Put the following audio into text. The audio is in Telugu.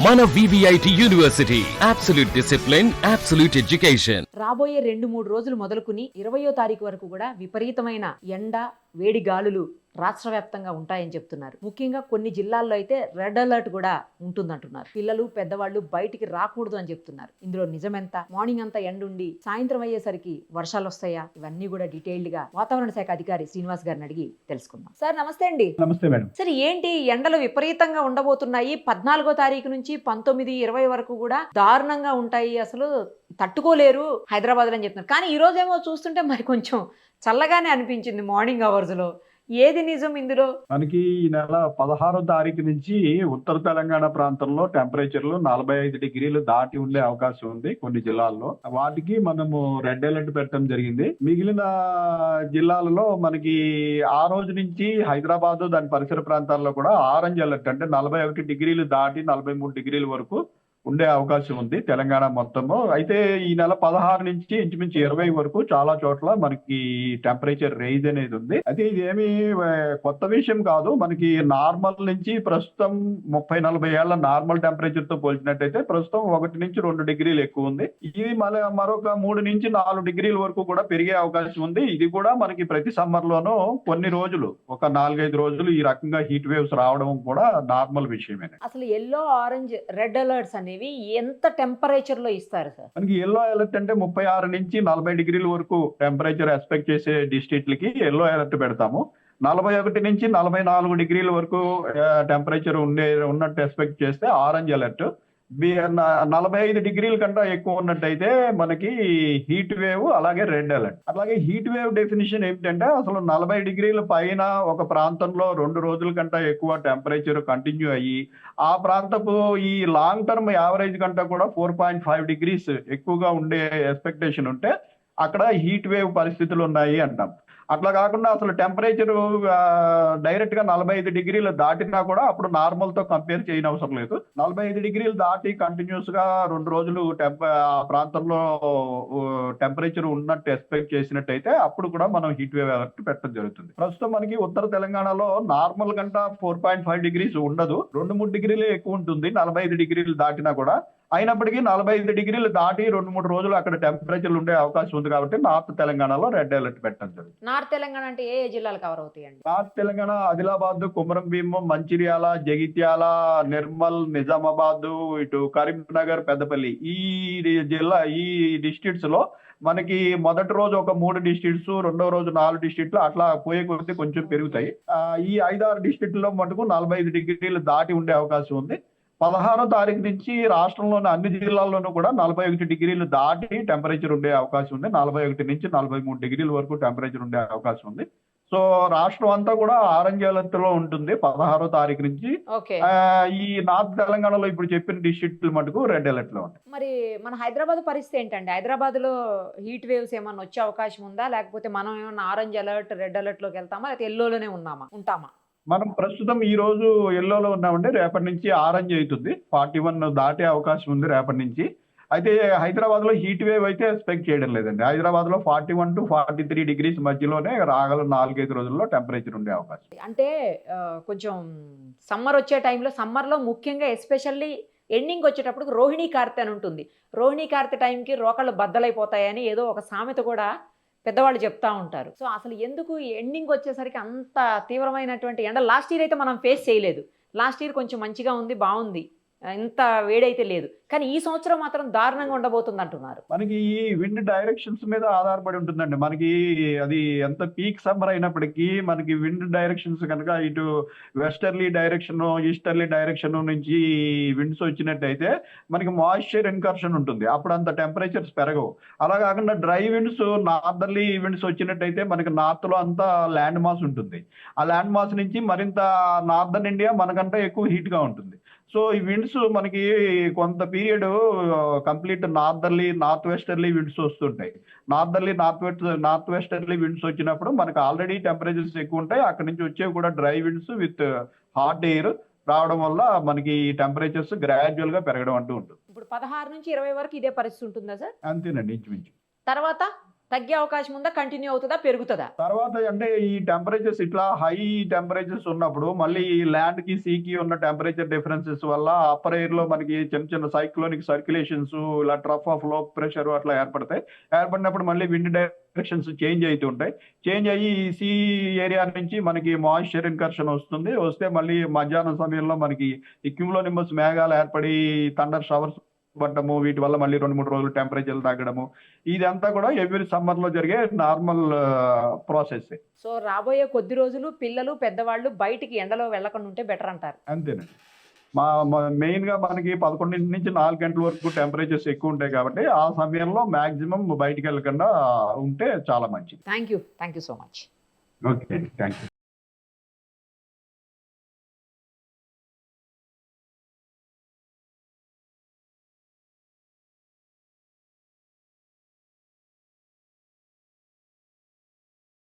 మన VVIT university absolute discipline, absolute education. రాబోయే 2-3 రోజులు మొదలుకుని 20వ తారీఖు వరకు కూడా విపరీతమైన ఎండ, వేడి గాలులు రాష్ట్ర వ్యాప్తంగా ఉంటాయని చెప్తున్నారు. ముఖ్యంగా కొన్ని జిల్లాల్లో అయితే రెడ్ అలర్ట్ కూడా ఉంటుందంటున్నారు. పిల్లలు, పెద్దవాళ్ళు బయటికి రాకూడదు అని చెప్తున్నారు. ఇందులో నిజమెంత? మార్నింగ్ అంతా ఎండ ఉండి సాయంత్రం అయ్యేసరికి వర్షాలు వస్తాయా? ఇవన్నీ కూడా డీటెయిల్డ్ గా వాతావరణ శాఖ అధికారి శ్రీనివాస్ గారిని అడిగి తెలుసుకుందాం. సార్ నమస్తే అండి. నమస్తే మేడం. సార్ ఏంటి ఎండలు విపరీతంగా ఉండబోతున్నాయి? 14వ తారీఖు నుంచి 19, 20 వరకు కూడా దారుణంగా ఉంటాయి, అసలు తట్టుకోలేరు హైదరాబాద్ అని చెప్తున్నారు. కానీ ఈ రోజేమో చూస్తుంటే మరి కొంచెం చల్లగానే అనిపించింది మార్నింగ్ అవర్స్ లో. ఏది నిజం ఇందులో? మనకి ఈ నెల 16వ తారీఖు నుంచి ఉత్తర తెలంగాణ ప్రాంతంలో టెంపరేచర్లు 45 డిగ్రీలు దాటి ఉండే అవకాశం ఉంది కొన్ని జిల్లాల్లో. వాటికి మనము రెడ్ అలర్ట్ పెట్టడం జరిగింది. మిగిలిన జిల్లాలలో మనకి ఆ రోజు నుంచి హైదరాబాద్ దాని పరిసర ప్రాంతాల్లో కూడా ఆరెంజ్ అలర్ట్, అంటే 41 డిగ్రీలు దాటి 43 డిగ్రీల వరకు ఉండే అవకాశం ఉంది తెలంగాణ మొత్తము. అయితే ఈ నెల 16 నుంచి ఇంచుమించు 20 వరకు చాలా చోట్ల మనకి టెంపరేచర్ రైజ్ అనేది ఉంది. అయితే ఇదేమి కొత్త విషయం కాదు. మనకి నార్మల్ నుంచి ప్రస్తుతం 30-40 ఏళ్ల నార్మల్ టెంపరేచర్ తో పోల్చినట్టయితే ప్రస్తుతం 1 నుంచి 2 డిగ్రీలు ఎక్కువ ఉంది. ఇది మరొక 3 నుంచి 4 డిగ్రీల వరకు కూడా పెరిగే అవకాశం ఉంది. ఇది కూడా మనకి ప్రతి సమ్మర్ లోనూ కొన్ని రోజులు, ఒక 4-5 రోజులు ఈ రకంగా హీట్ వేవ్స్ రావడం కూడా నార్మల్ విషయమే. అసలు ఎల్లో, ఆరెంజ్, రెడ్ అలర్ట్స్ అనేవి ఎంత టెంపరేచర్ లో ఇస్తారు సార్? మనకి ఎల్లో అలర్ట్ అంటే 36 నుంచి 40 డిగ్రీల వరకు టెంపరేచర్ ఎక్స్పెక్ట్ చేసే డిస్ట్రిక్ట్లకి ఎల్లో అలర్ట్ పెడతాము. 41 నుంచి 44 డిగ్రీల వరకు టెంపరేచర్ ఉన్నట్టు ఎక్స్పెక్ట్ చేస్తే ఆరెంజ్ అలర్ట్. 45 డిగ్రీల కంటే ఎక్కువ ఉన్నట్టయితే మనకి హీట్ వేవ్, అలాగే రెడ్ అలర్ట్. అలాగే హీట్ వేవ్ డెఫినిషన్ ఏమిటంటే అసలు 40 డిగ్రీల పైన ఒక ప్రాంతంలో 2 రోజుల కంటే ఎక్కువ టెంపరేచర్ కంటిన్యూ అయ్యి ఆ ప్రాంతపు ఈ లాంగ్ టర్మ్ యావరేజ్ కంటే కూడా 4.5 డిగ్రీస్ ఎక్కువగా ఉండే ఎక్స్పెక్టేషన్ ఉంటే అక్కడ హీట్ వేవ్ పరిస్థితులు ఉన్నాయి అంటాం. అట్లా కాకుండా అసలు టెంపరేచర్ డైరెక్ట్ గా 45 డిగ్రీలు దాటినా కూడా అప్పుడు నార్మల్ తో కంపేర్ చేయనవసరం లేదు. 45 డిగ్రీలు దాటి కంటిన్యూస్ గా 2 రోజులు ప్రాంతంలో టెంపరేచర్ ఉన్నట్టు ఎక్స్పెక్ట్ చేసినట్టయితే అప్పుడు కూడా మనం హీట్ వేవ్ అలర్ట్ పెట్టడం జరుగుతుంది. ప్రస్తుతం మనకి ఉత్తర తెలంగాణలో నార్మల్ కంటే 4.5 డిగ్రీస్ ఉండదు, 2-3 డిగ్రీలు ఎక్కువ ఉంటుంది 45 డిగ్రీలు దాటినా కూడా. అయినప్పటికీ 45 డిగ్రీలు దాటి 2-3 రోజులు అక్కడ టెంపరేచర్ ఉండే అవకాశం ఉంది కాబట్టి నార్త్ తెలంగాణలో రెడ్ అలర్ట్ పెట్టడం జరుగుతుంది. నార్త్ తెలంగాణ అంటే ఏ జిల్లాలు కవర్ అవుతాయండి? నార్త్ తెలంగాణ ఆదిలాబాద్, కొమరం భీం, మంచిర్యాల, జగిత్యాల, నిర్మల్, నిజామాబాద్, ఇటు కరీంనగర్, పెద్దపల్లి, ఈ డిస్ట్రిక్ట్స్ లో మనకి మొదటి రోజు ఒక 3 డిస్ట్రిక్ట్స్, రెండో రోజు 4 డిస్ట్రిక్ట్లు, అట్లా పోయే కొద్దీ కొంచెం పెరుగుతాయి. ఈ 5-6 డిస్ట్రిక్ట్లో మటుకు 45 డిగ్రీలు దాటి ఉండే అవకాశం ఉంది. 16వ తారీఖు నుంచి రాష్ట్రంలోని అన్ని జిల్లాల్లోనూ కూడా 41 డిగ్రీలు దాటి టెంపరేచర్ ఉండే అవకాశం ఉంది. 41 నుంచి 43 డిగ్రీల వరకు టెంపరేచర్ ఉండే అవకాశం ఉంది. సో రాష్ట్రం అంతా కూడా ఆరెంజ్ అలర్ట్ లో ఉంటుంది 16వ తారీఖు నుంచి. ఈ నార్త్ తెలంగాణలో ఇప్పుడు చెప్పిన డిస్ట్రిక్ట్లు మటుకు రెడ్ అలర్ట్ లో ఉంటాయి. మరి మన హైదరాబాద్ పరిస్థితి ఏంటండి? హైదరాబాద్ లో హీట్ వేవ్స్ ఏమన్నా వచ్చే అవకాశం ఉందా? లేకపోతే మనం ఏమన్నా ఆరెంజ్ అలర్ట్, రెడ్ అలర్ట్ లోకి వెళ్తామా, లేకపోతే ఎల్లోలోనే ఉంటామా? మనం ప్రస్తుతం ఈ రోజు ఎల్లోలో ఉన్నామండి. రేపటి నుంచి ఆరెంజ్ అవుతుంది. 41 దాటే అవకాశం ఉంది రేపటి నుంచి. అయితే హైదరాబాద్ లో హీట్ వేవ్ అయితే ఎక్స్పెక్ట్ చేయడం లేదండి. హైదరాబాద్ లో 41 to 43 డిగ్రీస్ మధ్యలోనే రాగల 4-5 రోజుల్లో టెంపరేచర్ ఉండే అవకాశం. అంటే కొంచెం సమ్మర్ వచ్చే టైంలో, సమ్మర్లో ముఖ్యంగా ఎస్పెషల్లీ ఎండింగ్ వచ్చేటప్పుడు రోహిణీ కార్తె అని ఉంటుంది. రోహిణీ కార్తె టైంకి రోకళ్ళు బద్దలైపోతాయని ఏదో ఒక సామెత కూడా పెద్దవాళ్ళు చెప్తా ఉంటారు. సో అసలు ఎందుకు ఎండింగ్ వచ్చేసరికి అంత తీవ్రమైనటువంటి ఎండ? లాస్ట్ ఇయర్ అయితే మనం ఫేస్ చేయలేదు. లాస్ట్ ఇయర్ కొంచెం మంచిగా ఉంది, బాగుంది, ఇంత వేడైతే లేదు. కానీ ఈ సంవత్సరం మాత్రం దారుణంగా ఉండబోతుంది అంటున్నారు. మనకి ఈ విండ్ డైరెక్షన్స్ మీద ఆధారపడి ఉంటుందండి. మనకి అది ఎంత పీక్ సమ్మర్ అయినప్పటికీ మనకి విండ్ డైరెక్షన్స్ కనుక ఇటు వెస్టర్లీ డైరెక్షన్, ఈస్టర్లీ డైరెక్షన్ నుంచి విండ్స్ వచ్చినట్టయితే మనకి మాయిశ్చర్ ఇన్కర్షన్ ఉంటుంది. అప్పుడు అంత టెంపరేచర్స్ పెరగవు. అలా కాకుండా డ్రై విండ్స్, నార్దర్లీ విండ్స్ వచ్చినట్టయితే మనకి నార్త్ లో అంతా ల్యాండ్ మాస్ ఉంటుంది. ఆ ల్యాండ్ మాస్ నుంచి మరింత నార్దర్న్ ఇండియా మనకంటే ఎక్కువ హీట్ గా ఉంటుంది. సో ఈ విండ్స్ మనకి కొంత period complete northerly, north westerly winds వస్తుంటాయి. నార్త్ వెస్టర్లీ విండ్స్ వచ్చినప్పుడు మనకు ఆల్రెడీ టెంపరేచర్స్ ఎక్కువ ఉంటాయి. అక్కడి నుంచి వచ్చేవి కూడా dry winds with hot air రావడం వల్ల మనకి టెంపరేచర్స్ గ్రాడ్యువల్ గా పెరగడం అంటూ ఉంటుంది. ఇప్పుడు 16 నుంచి 20 వరకు ఇదే పరిస్థితి ఉంటుందా సార్? అంతేనండి, ఇంచుమించు. తర్వాత తగ్గే అవకాశం ఉందా, కంటిన్యూ అవుతుందా, పెరుగుతుందా? తర్వాత అంటే ఈ టెంపరేచర్స్ ఇట్లా హై టెంపరేచర్స్ ఉన్నప్పుడు మళ్ళీ ఈ ల్యాండ్ కి సీకి ఉన్న టెంపరేచర్ డిఫరెన్సెస్ వల్ల అప్పర్ ఎయిర్ లో మనకి చిన్న చిన్న సైక్లోనిక్ సర్క్యులేషన్స్ ఇలా ట్రఫ్ ఆఫ్ లో ప్రెషర్ అట్లా ఏర్పడతాయి. ఏర్పడినప్పుడు మళ్ళీ విండ్ డైరెక్షన్స్ చేంజ్ అవుతూ ఉంటాయి. చేంజ్ అయ్యి ఈ సీ ఏరియా నుంచి మనకి మాయిశ్చర్ ఇన్కర్షన్ వస్తే మళ్ళీ మధ్యాహ్నం సమయంలో మనకి ఈ క్యూములోనింబస్ మేఘాలు ఏర్పడి థండర్ షవర్స్ పడ్డము, వీటి వల్ల మళ్ళీ 2-3 రోజులు టెంపరేచర్ తగ్గడము, ఇదంతా కూడా ఎవ్రీ సమ్మర్ లో జరిగే నార్మల్ ప్రాసెస్. సో రాబోయే కొద్ది రోజులు పిల్లలు పెద్దవాళ్ళు బయటికి ఎండలో వెళ్ళకుండా ఉంటే బెటర్ అంటారు. అంతేనండి. మెయిన్ గా మనకి 11 నుంచి 4 గంటల వరకు టెంపరేచర్స్ ఎక్కువ ఉంటాయి కాబట్టి ఆ సమయంలో మాక్సిమం బయటికి వెళ్ళకుండా ఉంటే చాలా మంచిది. Thank you so much. Okay, thank you.